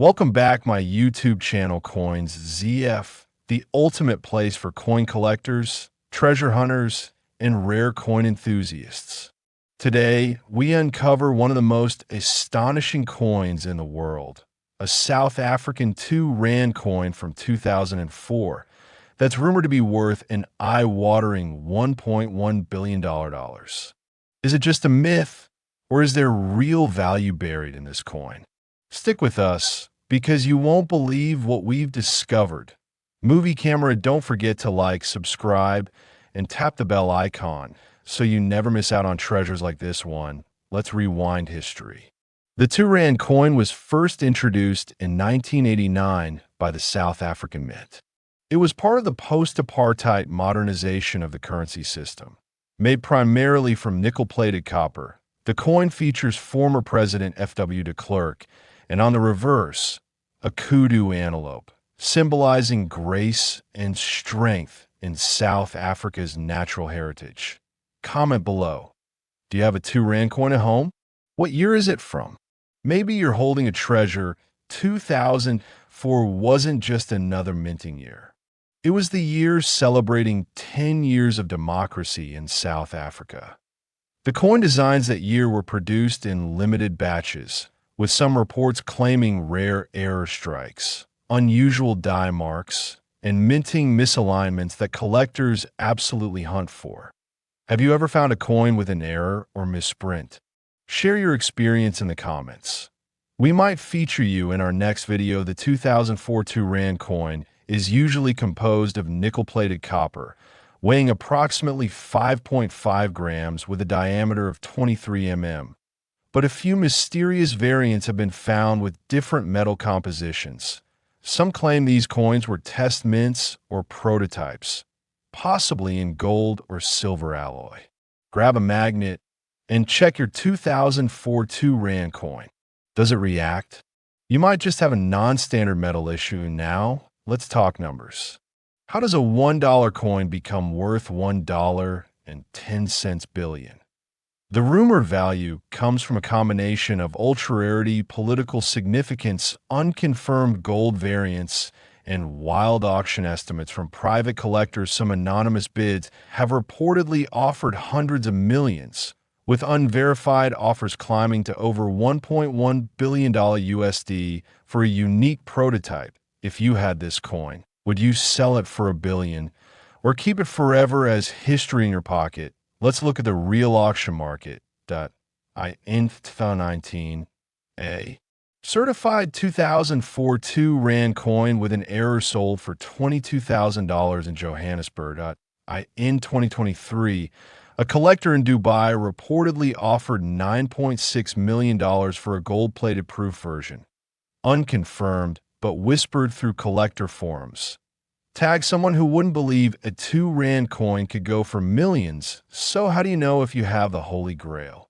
Welcome back, my YouTube channel, Coins ZF, the ultimate place for coin collectors, treasure hunters, and rare coin enthusiasts. Today, we uncover one of the most astonishing coins in the world, a South African 2 Rand coin from 2004 that's rumored to be worth an eye-watering $1.1 billion. Is it just a myth, or is there real value buried in this coin? Stick with us, because you won't believe what we've discovered. Movie camera, don't forget to like, subscribe, and tap the bell icon so you never miss out on treasures like this one. Let's rewind history. The 2 Rand coin was first introduced in 1989 by the South African Mint. It was part of the post-apartheid modernization of the currency system. Made primarily from nickel-plated copper, the coin features former President F.W. de Klerk, and on the reverse, a kudu antelope, symbolizing grace and strength in South Africa's natural heritage. Comment below. Do you have a 2 Rand coin at home? What year is it from? Maybe you're holding a treasure 2004 wasn't just another minting year. It was the year celebrating 10 years of democracy in South Africa. The coin designs that year were produced in limited batches, with some reports claiming rare error strikes, unusual die marks, and minting misalignments that collectors absolutely hunt for. Have you ever found a coin with an error or misprint? Share your experience in the comments. We might feature you in our next video. The 2004 2 Rand coin is usually composed of nickel-plated copper, weighing approximately 5.5 grams with a diameter of 23 mm. But a few mysterious variants have been found with different metal compositions. Some claim these coins were test mints or prototypes, possibly in gold or silver alloy. Grab a magnet and check your 2004 2 Rand coin. Does it react? You might just have a non-standard metal issue. Now, let's talk numbers. How does a $1 coin become worth $1.10 billion? The rumored value comes from a combination of ultra-rarity, political significance, unconfirmed gold variants, and wild auction estimates from private collectors. Some anonymous bids have reportedly offered hundreds of millions, with unverified offers climbing to over $1.1 billion USD for a unique prototype. If you had this coin, would you sell it for $1 billion or keep it forever as history in your pocket? Let's look at the real auction market. In 2019, certified 2004 2 Rand coin with an error sold for $22,000 in Johannesburg. In 2023, a collector in Dubai reportedly offered $9.6 million for a gold-plated proof version. Unconfirmed, but whispered through collector forums. Tag someone who wouldn't believe a 2 Rand coin could go for millions. So how do you know if you have the Holy Grail?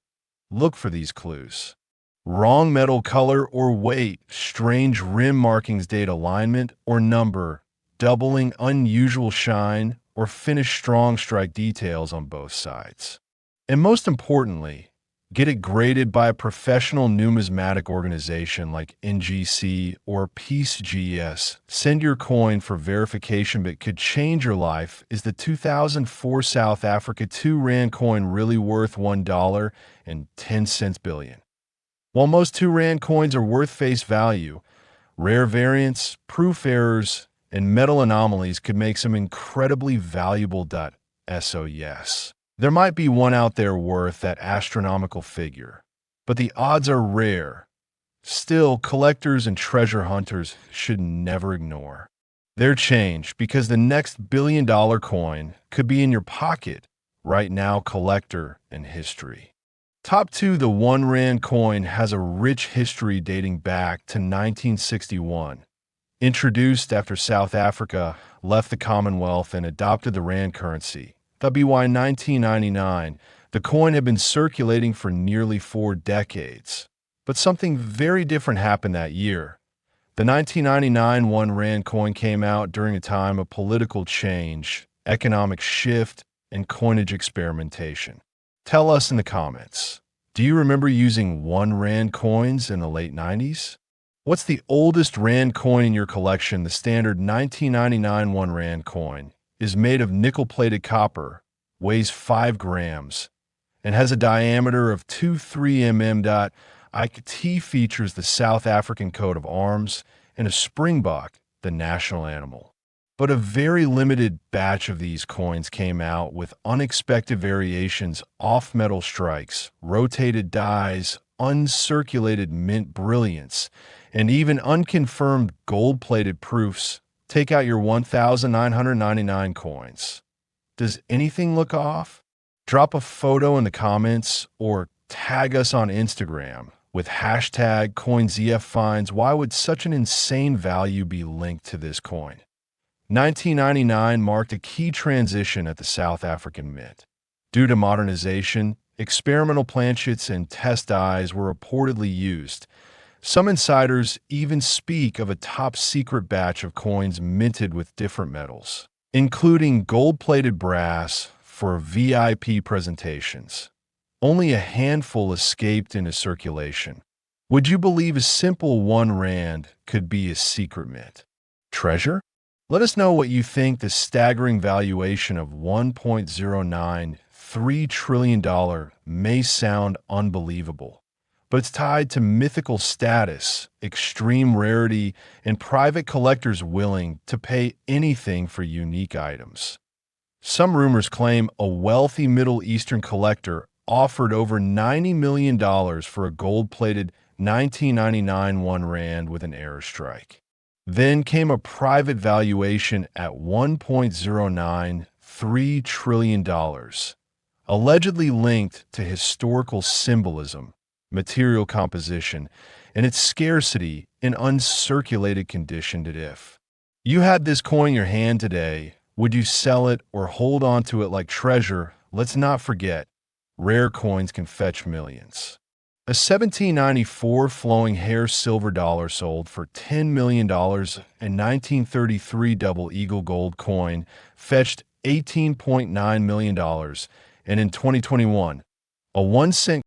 Look for these clues. Wrong metal color or weight, strange rim markings, date alignment or number, doubling, unusual shine, or finished strong strike details on both sides. And most importantly, get it graded by a professional numismatic organization like NGC or PeaceGS. Send your coin for verification, but could change your life. Is the 2004 South Africa 2 Rand coin really worth $1.10 billion? While most 2 Rand coins are worth face value, rare variants, proof errors, and metal anomalies could make some incredibly valuable. So yes, there might be one out there worth that astronomical figure, but the odds are rare. Still, collectors and treasure hunters should never ignore their change, because the next billion-dollar coin could be in your pocket right now. Collector and history. Top 2. The 1 Rand coin has a rich history dating back to 1961. Introduced after South Africa left the Commonwealth and adopted the Rand currency. By 1999, the coin had been circulating for nearly 4 decades. But something very different happened that year. The 1999 1 Rand coin came out during a time of political change, economic shift, and coinage experimentation. Tell us in the comments, do you remember using 1 Rand coins in the late 90s? What's the oldest Rand coin in your collection? The standard 1999 1 Rand coin is made of nickel-plated copper, weighs 5 grams, and has a diameter of 23 mm. IT features the South African coat of arms and a springbok, the national animal. But a very limited batch of these coins came out with unexpected variations, off-metal strikes, rotated dies, uncirculated mint brilliance, and even unconfirmed gold-plated proofs. Take out your 1,999 coins. Does anything look off? Drop a photo in the comments or tag us on Instagram with hashtag CoinZFFinds. Why would such an insane value be linked to this coin? 1999 marked a key transition at the South African Mint. Due to modernization, experimental planchets and test dies were reportedly used. Some insiders even speak of a top-secret batch of coins minted with different metals, including gold-plated brass for VIP presentations. Only a handful escaped into circulation. Would you believe a simple 1 Rand could be a secret mint? Treasure? Let us know what you think. The staggering valuation of $1.093 trillion may sound unbelievable, but it's tied to mythical status, extreme rarity, and private collectors willing to pay anything for unique items. Some rumors claim a wealthy Middle Eastern collector offered over $90 million for a gold-plated 1999 1 Rand with an error strike. Then came a private valuation at $1.093 trillion, allegedly linked to historical symbolism, material composition, and its scarcity in uncirculated condition. If you had this coin in your hand today, would you sell it or hold on to it like treasure? Let's not forget, rare coins can fetch millions. A 1794 flowing hair silver dollar sold for $10 million, and 1933 double eagle gold coin fetched $18.9 million, and in 2021, a 1 cent.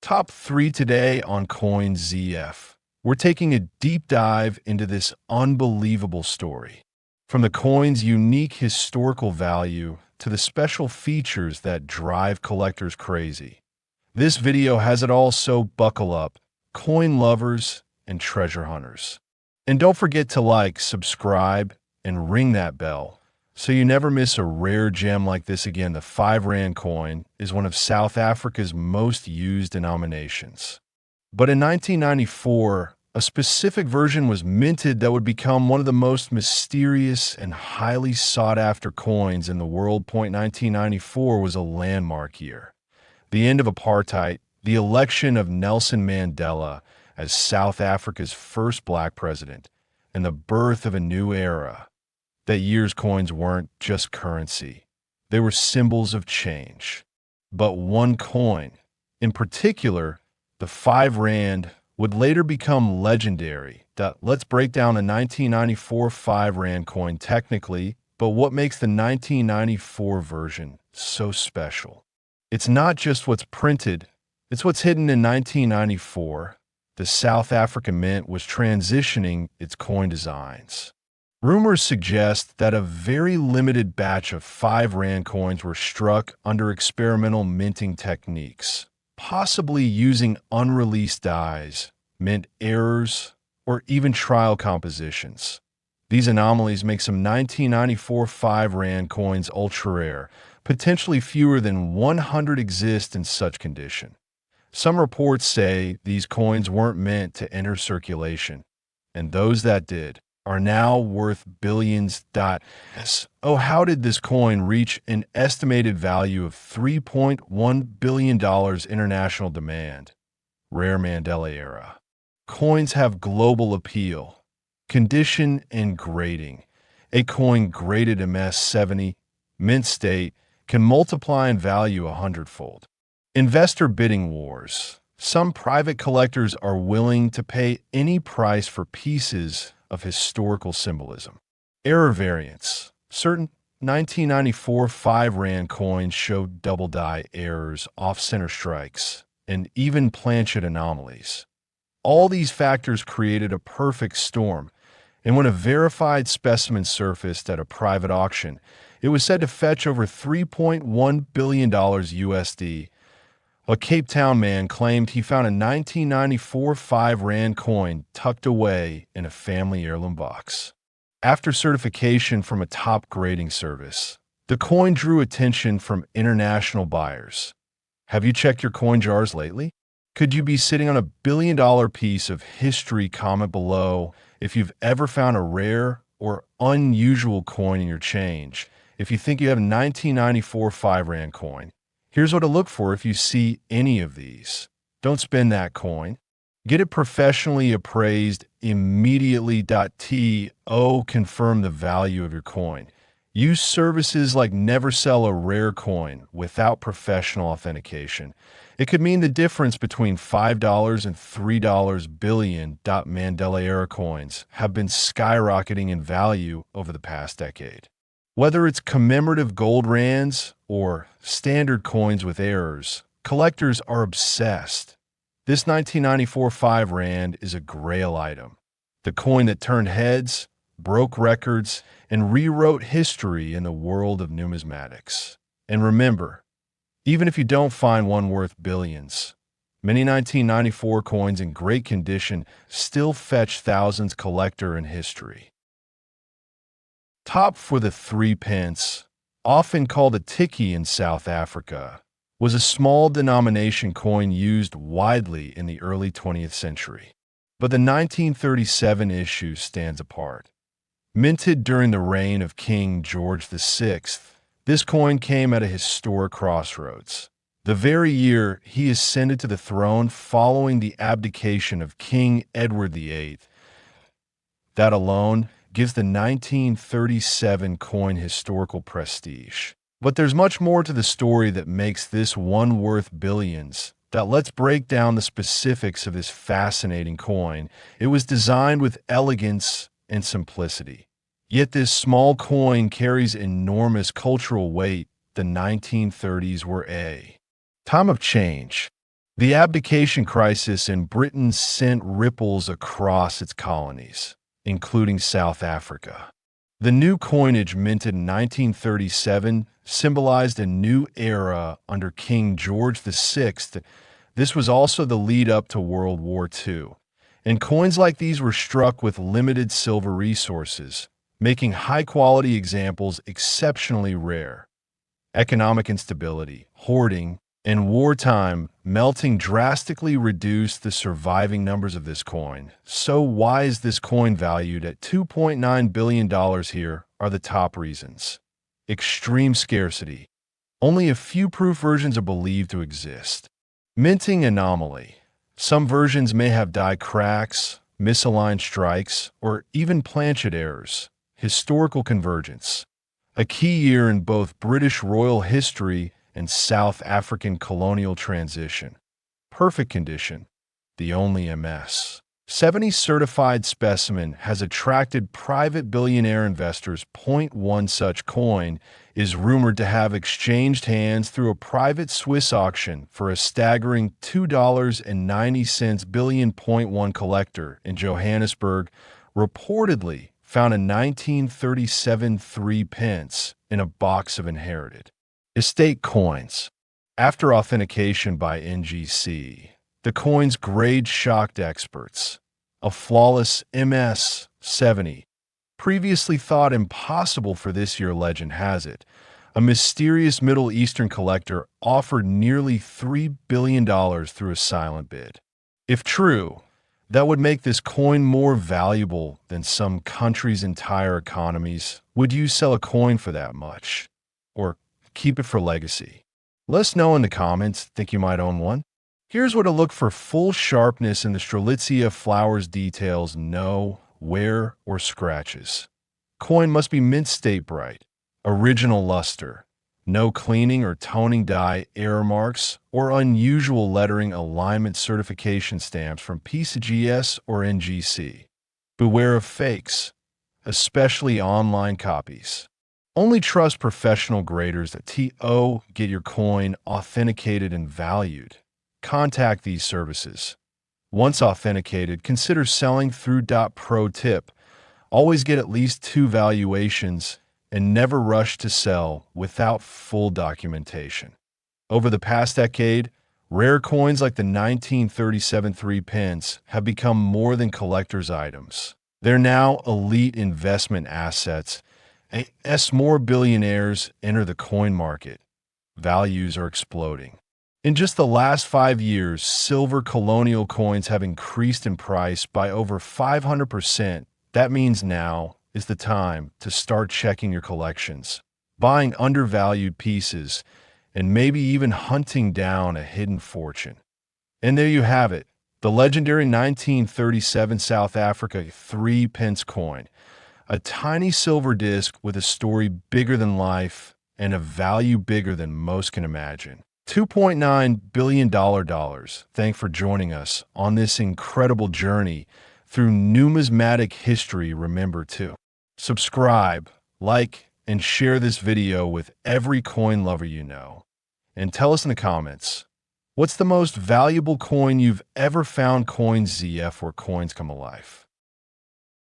Top 3 today on CoinZF. We're taking a deep dive into this unbelievable story. From the coin's unique historical value to the special features that drive collectors crazy. This video has it all, so buckle up, coin lovers and treasure hunters. And don't forget to like, subscribe, and ring that bell so you never miss a rare gem like this again. The 5 Rand coin is one of South Africa's most used denominations. But in 1994, a specific version was minted that would become one of the most mysterious and highly sought-after coins in the world. 1994 was a landmark year. The end of apartheid, the election of Nelson Mandela as South Africa's first black president, and the birth of a new era. That year's coins weren't just currency. They were symbols of change. But one coin, in particular, the 5 Rand, would later become legendary. Let's break down the 1994 5 Rand coin technically, but what makes the 1994 version so special? It's not just what's printed, it's what's hidden. In 1994, the South African Mint was transitioning its coin designs. Rumors suggest that a very limited batch of 5 Rand coins were struck under experimental minting techniques, possibly using unreleased dies, mint errors, or even trial compositions. These anomalies make some 1994 5 Rand coins ultra-rare. Potentially fewer than 100 exist in such condition. Some reports say these coins weren't meant to enter circulation, and those that did are now worth billions. Oh, how did this coin reach an estimated value of $3.1 billion international demand? Rare Mandela era. Coins have global appeal. Condition and grading. A coin graded MS70, mint state, can multiply in value 100-fold. Investor bidding wars. Some private collectors are willing to pay any price for pieces of historical symbolism. Error variance. Certain 1994 5 Rand coins showed double die errors, off-center strikes, and even planchet anomalies. All these factors created a perfect storm, and when a verified specimen surfaced at a private auction, it was said to fetch over $3.1 billion USD. A Cape Town man claimed he found a 1994 5 Rand coin tucked away in a family heirloom box. After certification from a top grading service, the coin drew attention from international buyers. Have you checked your coin jars lately? Could you be sitting on a billion-dollar piece of history? Comment below if you've ever found a rare or unusual coin in your change. If you think you have a 1994 5 Rand coin, here's what to look for if you see any of these. Don't spend that coin. Get it professionally appraised immediately. To confirm the value of your coin. Use services like never sell a rare coin without professional authentication. It could mean the difference between $5 and $3 billion. Mandela era coins have been skyrocketing in value over the past decade. Whether it's commemorative gold rands or standard coins with errors, collectors are obsessed. This 1994 5 Rand is a grail item. The coin that turned heads, broke records, and rewrote history in the world of numismatics. And remember, even if you don't find one worth billions, many 1994 coins in great condition still fetch thousands. Collector in history. Top for the 3 pence, often called a tikkie in South Africa, was a small denomination coin used widely in the early 20th century. But the 1937 issue stands apart. Minted during the reign of King George VI, this coin came at a historic crossroads. The very year he ascended to the throne following the abdication of King Edward VIII. That alone gives the 1937 coin historical prestige. But there's much more to the story that makes this one worth billions. Let's break down the specifics of this fascinating coin. It was designed with elegance and simplicity. Yet this small coin carries enormous cultural weight. The 1930s were a time of change. The abdication crisis in Britain sent ripples across its colonies, including South Africa. The new coinage, minted in 1937, symbolized a new era under King George VI. This was also the lead-up to World War II, and coins like these were struck with limited silver resources, making high-quality examples exceptionally rare. Economic instability, hoarding, and wartime melting drastically reduced the surviving numbers of this coin. So why is this coin valued at $2.9 billion? Here are the top reasons. Extreme scarcity. Only a few proof versions are believed to exist. Minting anomaly. Some versions may have die cracks, misaligned strikes, or even planchet errors. Historical convergence. A key year in both British royal history and South African colonial transition. Perfect condition. The only MS. 70 certified specimen has attracted private billionaire investors. One such coin is rumored to have exchanged hands through a private Swiss auction for a staggering $2.90 billion. One collector in Johannesburg reportedly found a 1937 3 pence in a box of inherited estate coins. After authentication by NGC, the coin's grade shocked experts. A flawless MS-70, previously thought impossible for this year. Legend has it, a mysterious Middle Eastern collector offered nearly $3 billion through a silent bid. If true, that would make this coin more valuable than some countries' entire economies. Would you sell a coin for that much? Or keep it for legacy? Let us know in the comments. Think you might own one? Here's where to look for full sharpness in the Strelitzia flowers details. No wear or scratches. Coin must be mint state bright. Original luster. No cleaning or toning dye error marks or unusual lettering alignment. Certification stamps from PCGS or NGC. Beware of fakes, especially online copies. Only trust professional graders. Get your coin authenticated and valued. Contact these services. Once authenticated, consider selling through. Pro tip: always get at least 2 valuations and never rush to sell without full documentation. Over the past decade, rare coins like the 1937 3 pence have become more than collector's items. They're now elite investment assets. As more billionaires enter the coin market, values are exploding. In just the last 5 years, silver colonial coins have increased in price by over 500%. That means now is the time to start checking your collections, buying undervalued pieces, and maybe even hunting down a hidden fortune. And there you have it, the legendary 1937 South Africa 3 pence coin, a tiny silver disc with a story bigger than life and a value bigger than most can imagine. $2.9 billion. Thanks for joining us on this incredible journey through numismatic history. Remember to subscribe, like, and share this video with every coin lover you know. And tell us in the comments, what's the most valuable coin you've ever found? Coins ZF, where coins come alive.